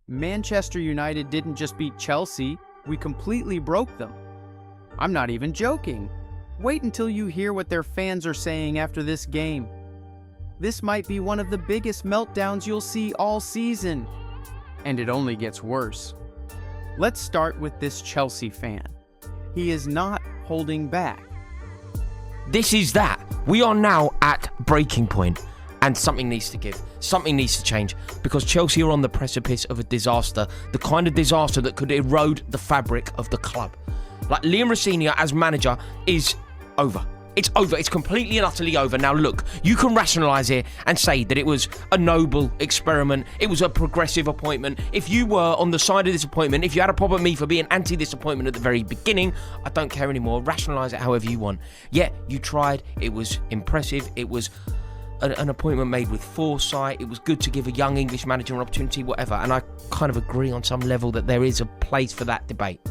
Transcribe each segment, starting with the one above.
Manchester United didn't just beat Chelsea, we completely broke them. I'm not even joking. Wait until you hear what their fans are saying after this game. This might be one of the biggest meltdowns you'll see all season. And it only gets worse. Let's start with this Chelsea fan. He is not holding back. This is that. We are now at breaking point, and something needs to give. Something needs to change, because Chelsea are on the precipice of a disaster, the kind of disaster that could erode the fabric of the club. Like, Liam Rosenior as manager is over. It's over. It's completely and utterly over. Now, look, you can rationalise it and say that it was a noble experiment. It was a progressive appointment. If you were on the side of this appointment, if you had a problem with me for being anti this appointment at the very beginning, I don't care anymore. Rationalise it however you want. Yeah, you tried. It was impressive. It was an appointment made with foresight. It was good to give a young English manager an opportunity, whatever. And I kind of agree on some level that there is a place for that debate.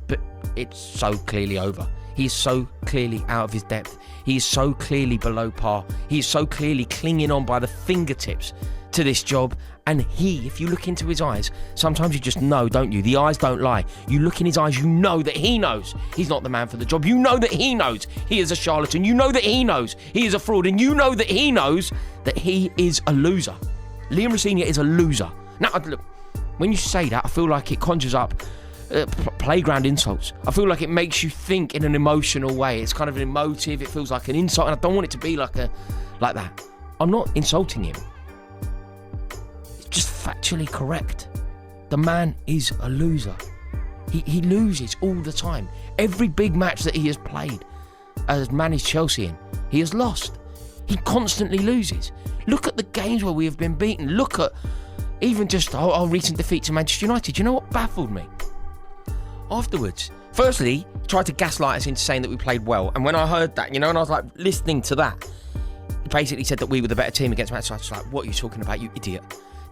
But it's so clearly over. He is so clearly out of his depth. He is so clearly below par. He is so clearly clinging on by the fingertips to this job. And if you look into his eyes, sometimes you just know, don't you? The eyes don't lie. You look in his eyes, you know that he knows he's not the man for the job. You know that he knows he is a charlatan. You know that he knows he is a fraud. And you know that he knows that he is a loser. Liam Rosenior is a loser. Now, look, when you say that, I feel like it conjures up playground insults. I feel like it makes you think in an emotional way. It's kind of an emotive, it feels like an insult, and I don't want it to be like that. I'm not insulting him. It's just factually correct. The man is a loser. He loses all the time. Every big match that he has played, has managed Chelsea in, he has lost. He constantly loses. Look at the games where we have been beaten. Look at even just our recent defeat to Manchester United. You know what baffled me? Afterwards, firstly, he tried to gaslight us into saying that we played well. And when I heard that, and I was like listening to that, he basically said that we were the better team against Manchester. I was like, what are you talking about, you idiot?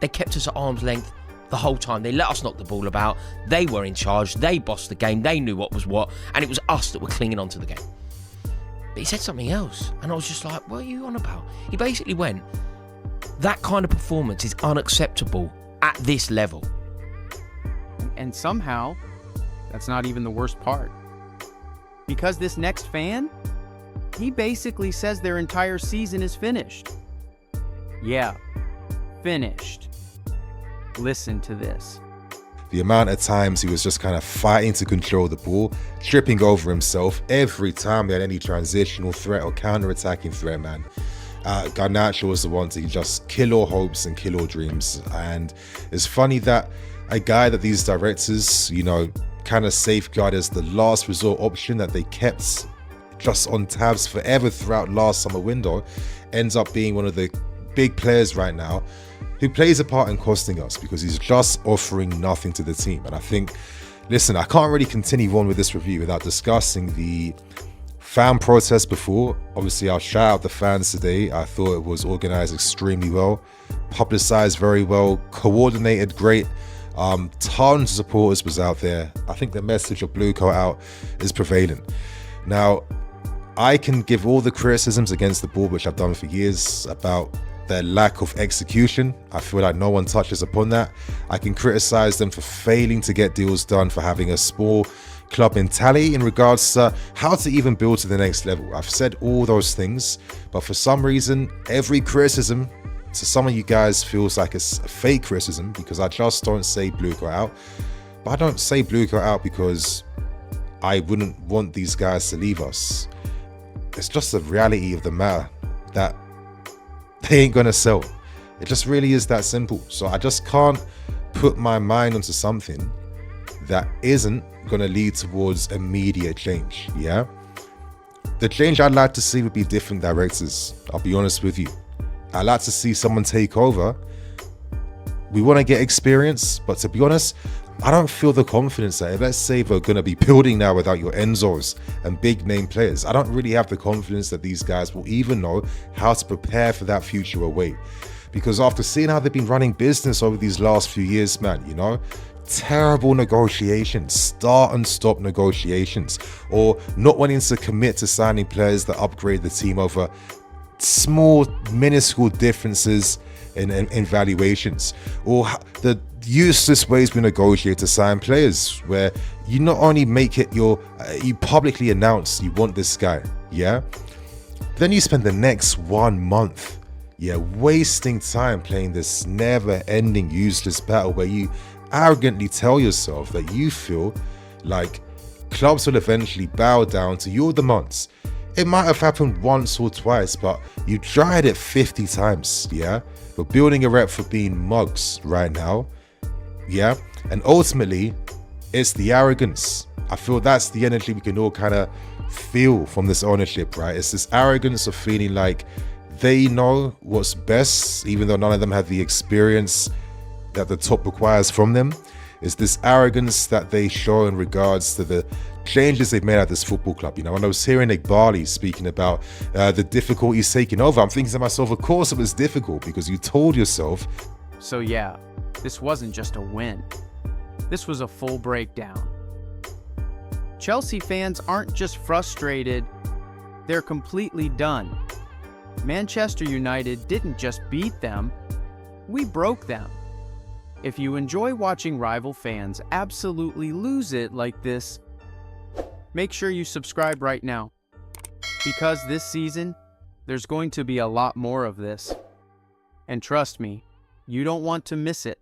They kept us at arm's length the whole time. They let us knock the ball about. They were in charge. They bossed the game. They knew what was what. And it was us that were clinging on to the game. But he said something else. And I was just like, what are you on about? He basically went, that kind of performance is unacceptable at this level. And somehow, that's not even the worst part. Because this next fan, he basically says their entire season is finished. Yeah, finished. Listen to this. The amount of times he was just kind of fighting to control the ball, tripping over himself every time they had any transitional threat or counter-attacking threat, man. Garnacho was the one to just kill all hopes and kill all dreams. And it's funny that a guy that these directors, kind of safeguard as the last resort option that they kept just on tabs forever throughout last summer window, ends up being one of the big players right now who plays a part in costing us, because he's just offering nothing to the team. And I think, listen, I can't really continue on with this review without discussing the fan protest before. Obviously, I'll shout out the fans today. I thought it was organized extremely well, publicized very well, coordinated great. Tons of supporters was out there. I think the message of Blue Coat Out is prevailing. Now, I can give all the criticisms against the board, which I've done for years, about their lack of execution. I feel like no one touches upon that. I can criticize them for failing to get deals done, for having a small club mentality in regards to how to even build to the next level. I've said all those things, but for some reason, every criticism to some of you guys feels like it's a fake criticism, because I just don't say Blue Coat Out. But I don't say Blue Coat Out because I wouldn't want these guys to leave us. It's just the reality of the matter that they ain't gonna sell. It just really is that simple. So I just can't put my mind onto something that isn't gonna lead towards immediate change. Yeah, the change I'd like to see would be different directors. I'll be honest with you. I'd like to see someone take over. We want to get experience, but to be honest, I don't feel the confidence that if, let's say, we're going to be building now without your Enzos and big name players, I don't really have the confidence that these guys will even know how to prepare for that future away. Because after seeing how they've been running business over these last few years, man, terrible negotiations, start and stop negotiations, or not wanting to commit to signing players that upgrade the team over small, minuscule differences in valuations, or the useless ways we negotiate to sign players, where you not only make it you publicly announce you want this guy, yeah, then you spend the next 1 month, yeah, wasting time playing this never-ending useless battle where you arrogantly tell yourself that you feel like clubs will eventually bow down to your demands. It might have happened once or twice, but you tried it 50 times, yeah? We're building a rep for being mugs right now, yeah? And ultimately, it's the arrogance. I feel that's the energy we can all kind of feel from this ownership, right? It's this arrogance of feeling like they know what's best, even though none of them have the experience that the top requires from them. It's this arrogance that they show in regards to the changes they've made at this football club. You know, when I was hearing Igbali speaking about the difficulties taking over, I'm thinking to myself, of course it was difficult, because you told yourself. So yeah, this wasn't just a win. This was a full breakdown. Chelsea fans aren't just frustrated, they're completely done. Manchester United didn't just beat them, we broke them. If you enjoy watching rival fans absolutely lose it like this, make sure you subscribe right now. Because this season, there's going to be a lot more of this. And trust me, you don't want to miss it.